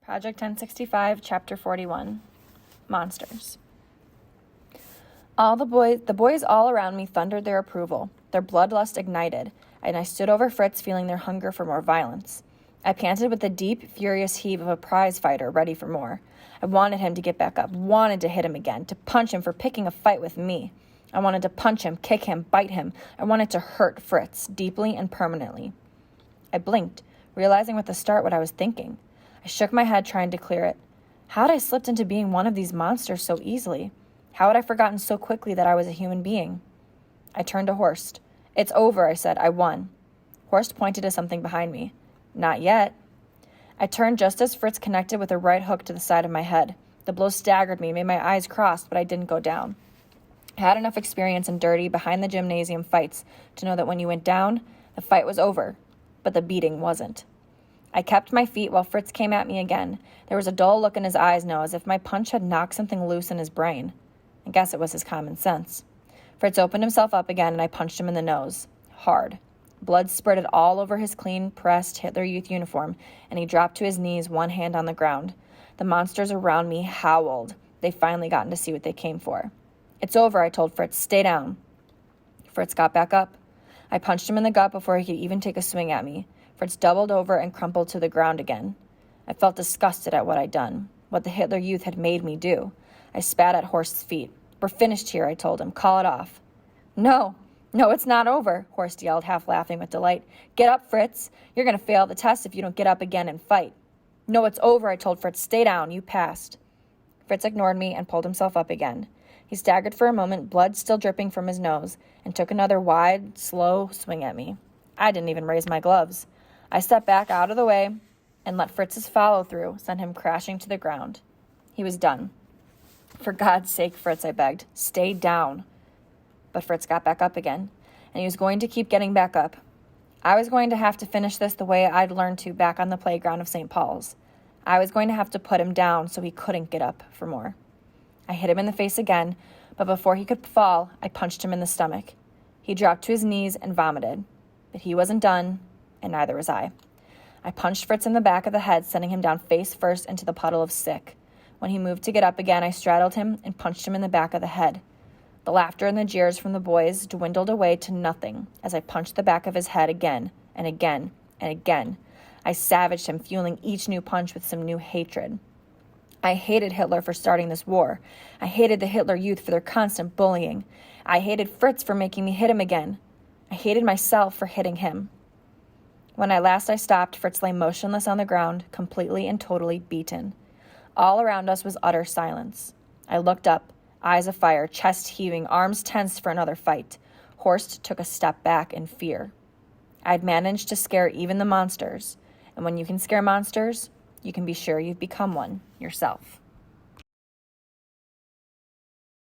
Project 1065, Chapter 41, Monsters. The boys all around me thundered their approval. Their bloodlust ignited, and I stood over Fritz feeling their hunger for more violence. I panted with the deep, furious heave of a prize fighter ready for more. I wanted him to get back up, wanted to hit him again, to punch him for picking a fight with me. I wanted to punch him, kick him, bite him. I wanted to hurt Fritz, deeply and permanently. I blinked, realizing with a start what I was thinking. I shook my head, trying to clear it. How had I slipped into being one of these monsters so easily? How had I forgotten so quickly that I was a human being? I turned to Horst. "It's over," I said. "I won." Horst pointed to something behind me. "Not yet." I turned just as Fritz connected with a right hook to the side of my head. The blow staggered me, made my eyes cross, but I didn't go down. I had enough experience in dirty, behind-the-gymnasium fights to know that when you went down, the fight was over, but the beating wasn't. I kept my feet while Fritz came at me again. There was a dull look in his eyes now, as if my punch had knocked something loose in his brain. I guess it was his common sense. Fritz opened himself up again, and I punched him in the nose. Hard. Blood spurted all over his clean-pressed Hitler Youth uniform, and he dropped to his knees, one hand on the ground. The monsters around me howled. They finally gotten to see what they came for. "It's over," I told Fritz. "Stay down." Fritz got back up. I punched him in the gut before he could even take a swing at me. Fritz doubled over and crumpled to the ground again. I felt disgusted at what I'd done, what the Hitler Youth had made me do. I spat at Horst's feet. "We're finished here," I told him. "Call it off." No, it's not over," Horst yelled, half laughing with delight. "Get up, Fritz. You're going to fail the test if you don't get up again and fight." "No, it's over," I told Fritz. "Stay down. You passed." Fritz ignored me and pulled himself up again. He staggered for a moment, blood still dripping from his nose, and took another wide, slow swing at me. I didn't even raise my gloves. I stepped back out of the way and let Fritz's follow-through send him crashing to the ground. He was done. "For God's sake, Fritz," I begged, "stay down." But Fritz got back up again, and he was going to keep getting back up. I was going to have to finish this the way I'd learned to back on the playground of St. Paul's. I was going to have to put him down so he couldn't get up for more. I hit him in the face again, but before he could fall, I punched him in the stomach. He dropped to his knees and vomited. But he wasn't done, and neither was I. I punched Fritz in the back of the head, sending him down face first into the puddle of sick. When he moved to get up again, I straddled him and punched him in the back of the head. The laughter and the jeers from the boys dwindled away to nothing as I punched the back of his head again and again and again. I savaged him, fueling each new punch with some new hatred. I hated Hitler for starting this war. I hated the Hitler Youth for their constant bullying. I hated Fritz for making me hit him again. I hated myself for hitting him. When I stopped, Fritz lay motionless on the ground, completely and totally beaten. All around us was utter silence. I looked up, eyes afire, chest heaving, arms tensed for another fight. Horst took a step back in fear. I'd managed to scare even the monsters, and when you can scare monsters, you can be sure you've become one yourself.